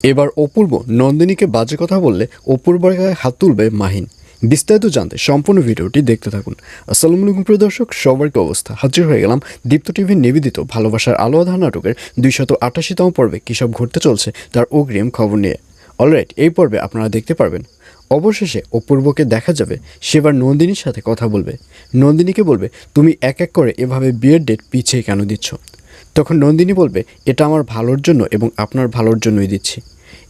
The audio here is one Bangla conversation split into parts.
এবার অপূর্ব নন্দিনীকে বাজে কথা বললে অপূর্বার গায়ে হাত তুলবে মাহিন। বিস্তারিত জানতে সম্পূর্ণ ভিডিওটি দেখতে থাকুন। আসসালামু আলাইকুম প্রিয় দর্শক, সবার কি অবস্থা? হাজির হয়ে গেলাম দীপ্ত টিভির নিবেদিত ভালোবাসার আলো আঁধার নাটকের 288তম পর্বে কী সব ঘটতে চলছে তার অগ্রিম খবর নিয়ে। অলরাইট, এই পর্বে আপনারা দেখতে পারবেন অবশেষে অপূর্বকে দেখা যাবে সেবার নন্দিনীর সাথে কথা বলবে। নন্দিনীকে বলবে, তুমি এক এক করে এভাবে বিয়ের ডেট পিছিয়ে কেন দিচ্ছ? তখন নন্দিনী বলবে, এটা আমার ভালোর জন্য এবং আপনার ভালোর জন্যই দিচ্ছি।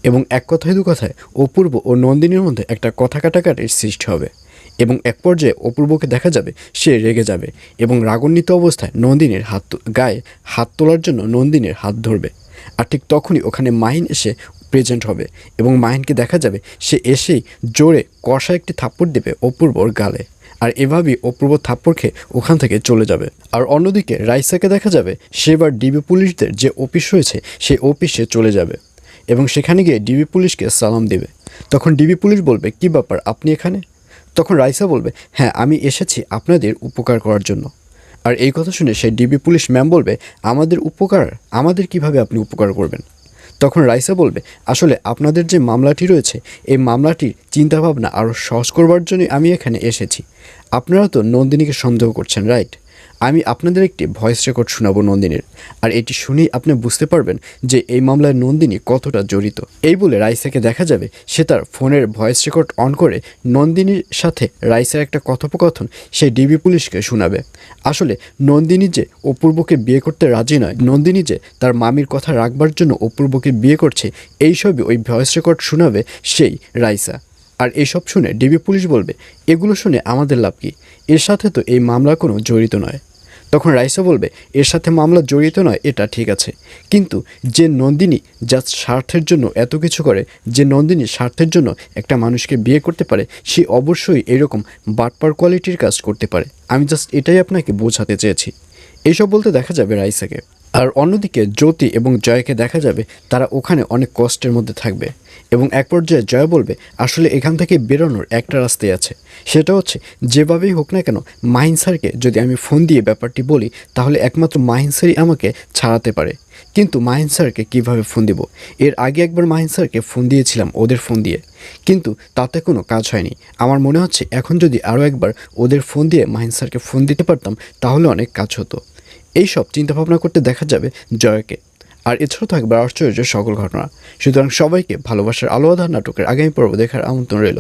এবং এক কথায় দু কথায় অপূর্ব ও নন্দিনীর মধ্যে একটা কথা কাটাকাটির সৃষ্টি হবে এবং এক পর্যায়ে অপূর্বকে দেখা যাবে সে রেগে যাবে এবং রাগান্বিত অবস্থায় নন্দিনীর গায়ে হাত তোলার জন্য নন্দিনীর হাত ধরবে। আর ঠিক তখনই ওখানে মাহিন এসে প্রেজেন্ট হবে এবং মাহিনকে দেখা যাবে সে এসেই জোরে কষা একটি থাপ্পড় দেবে অপূর্বর গালে। আর এভাবেই অপূর্ব থাপ্পড় খেয়ে ওখান থেকে চলে যাবে। আর অন্যদিকে রাইসাকে দেখা যাবে সেবার ডিবি পুলিশদের যে অফিস রয়েছে সেই অফিসে চলে যাবে এবং সেখানে গিয়ে ডিবি পুলিশকে সালাম দেবে। তখন ডিবি পুলিশ বলবে, কি ব্যাপার, আপনি এখানে? তখন রাইসা বলবে, হ্যাঁ, আমি এসেছি আপনাদের উপকার করার জন্য। আর এই কথা শুনে সেই ডিবি পুলিশ ম্যাম বলবে, আমাদের উপকার? আমাদের কিভাবে আপনি উপকার করবেন? তখন রাইসা বলবে, আসলে আপনাদের যে মামলাটি রয়েছে এই মামলাটির চিন্তাভাবনা আরও সহজ করবার জন্যই আমি এখানে এসেছি। আপনারা তো নন্দিনীকে সন্দেহ করছেন, রাইট? আমি আপনাদের একটি ভয়েস রেকর্ড শোনাবো নন্দিনীর, আর এটি শুনেই আপনি বুঝতে পারবেন যে এই মামলায় নন্দিনী কতটা জড়িত। এই বলে রাইসাকে দেখা যাবে সে তার ফোনের ভয়েস রেকর্ড অন করে নন্দিনীর সাথে রাইসার একটা কথোপকথন সেই ডিবি পুলিশকে শোনাবে। আসলে নন্দিনী যে অপূর্বকে বিয়ে করতে রাজি নয়, নন্দিনী যে তার মামির কথা রাখবার জন্য অপূর্বকে বিয়ে করছে, এইসবই ওই ভয়েস রেকর্ড শোনাবে সেই রাইসা। আর এইসব শুনে ডিবি পুলিশ বলবে, এগুলো শুনে আমাদের লাভ কি? এর সাথে তো এই মামলা কোনো জড়িত নয়। তখন রাইসা বলবে, এর সাথে মামলা জড়িত নয় এটা ঠিক আছে, কিন্তু যে নন্দিনী জাস্ট স্বার্থের জন্য এত কিছু করে, যে নন্দিনী স্বার্থের জন্য একটা মানুষকে বিয়ে করতে পারে, সে অবশ্যই এরকম বাটপার কোয়ালিটির কাজ করতে পারে। আমি জাস্ট এটাই আপনাকে বোঝাতে চেয়েছি। এইসব বলতে দেখা যাবে রাইসাকে। আর অন্যদিকে জ্যোতি এবং জয়কে দেখা যাবে তারা ওখানে অনেক কষ্টের মধ্যে থাকবে এবং এক পর্যায়ে জয় বলবে, আসলে এখান থেকে বেরোনোর একটা রাস্তাই আছে, সেটা হচ্ছে যেভাবেই হোক না কেন মাহিন স্যারকে যদি আমি ফোন দিয়ে ব্যাপারটি বলি তাহলে একমাত্র মাহিন স্যারই আমাকে ছাড়াতে পারে। কিন্তু মাহিন স্যারকে কীভাবে ফোন দিব? এর আগে একবার মাহিন স্যারকে ফোন দিয়েছিলাম ওদের ফোন দিয়ে, কিন্তু তাতে কোনো কাজ হয়নি। আমার মনে হচ্ছে এখন যদি আরও একবার ওদের ফোন দিয়ে মাহিন স্যারকে ফোন দিতে পারতাম তাহলে অনেক কাজ হতো। এই সব চিন্তাভাবনা করতে দেখা যাবে জয়কে। আর এছাড়াও থাকবে আশ্চর্য সকল ঘটনা। সুতরাং সবাইকে ভালোবাসার আলো আঁধার নাটকের আগামী পর্ব দেখার আমন্ত্রণ রইল।